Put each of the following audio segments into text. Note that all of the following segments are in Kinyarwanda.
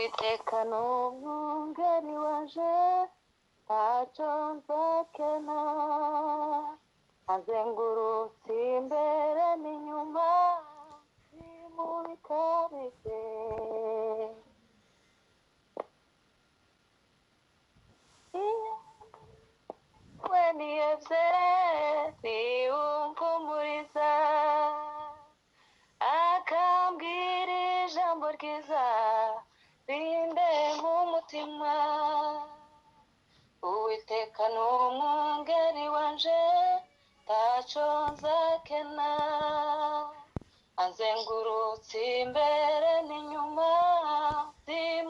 Uwiteka n'umwungeri wanje ntacyo nzakena, azengurutse imbere n'inyuma mu bikari bye. We niyebye niyumpumuriza, akambwira ijambo ryiza rinde nk'umutima. Uwiteka n'umwungeri wanje ntacyo nzakena, azengurutse imbere n'inyuma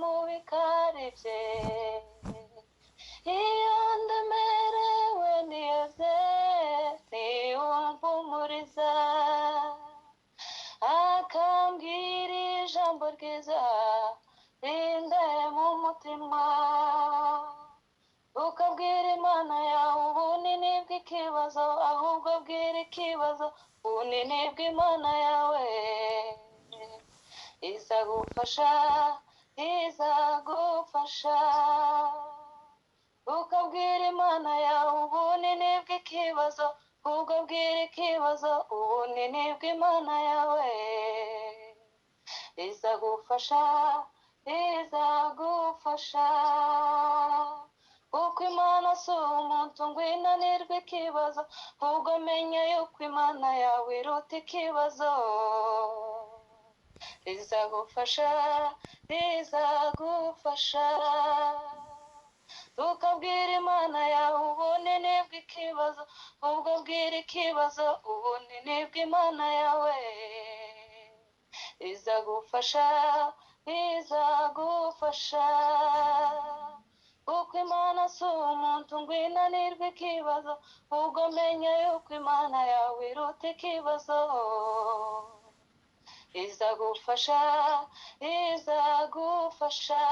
mu bikari bye. Iyo ndemerewe niyeze niyumpumuriza, akambwira ijambo ryiza rinde mu mutima. Ukabwira Imana yawe ubunini bw'ikibazo, ahubwo bwira ikibazo ubunini bw'Imana yawe. Izagufasha, izagufasha. Ukabwira Imana yawe ubunini bw'ikibazo, ahubwo bwira ikibazo ubunini bw'Imana yawe. Izagufasha, izagufasha. Kuko Imana si umuntu ngo inanirwe ikibazo, ahubwo menya yuko Imana yawe iruta ikibazo. Izagufasha, izagufasha. Ukabwira Imana yawe ubunini bw'ikibazo, ahubwo bwira ikibazo ubunini bw'Imana yawe. Izagufasha, izagufasha. Kuko Imana si umuntu ngo inanirwe ikibazo, ahubwo menya yuko Imana yawe iruta ikibazo. Izagufasha, izagufasha.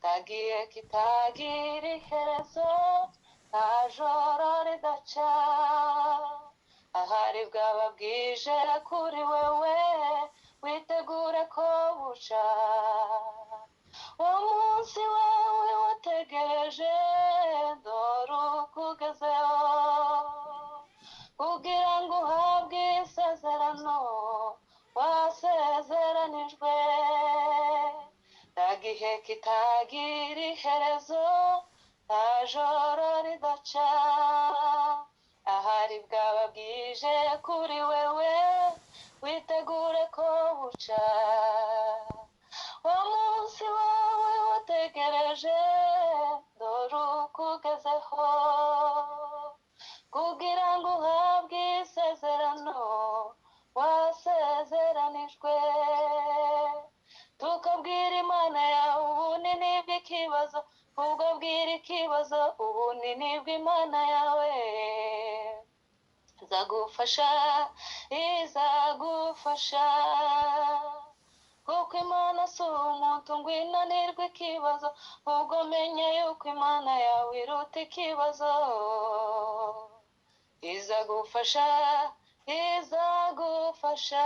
Tagiye kitagira iherezo, nta joro ridaca. Ahari bwaba bwije kuri wewe, witegure ko buca. Umunsi wawe wategereje dore ukugezeho, kugira ngo uhabwe isezerano wasezeranijwe. Nta gihe kitagira iherezo, nta joro ridaca. Ahari bwaba bwije kuri wewe, witegure ko buca. Umunsi wawe wategereje dore ukugezeho, kugira ngo uhabwe isezerano wasezeranijwe. Tukabwira Imana yawe ubunini bw'ikibazo, ubwo bwira ikibazo ubunini bw'Imana yawe. Izagufasha, izagufasha. Kuko Imana si umuntu ngo inanirwe ikibazo, ahubwo menya yuko Imana yawe iruta ikibazo. Izagufasha, izagufasha.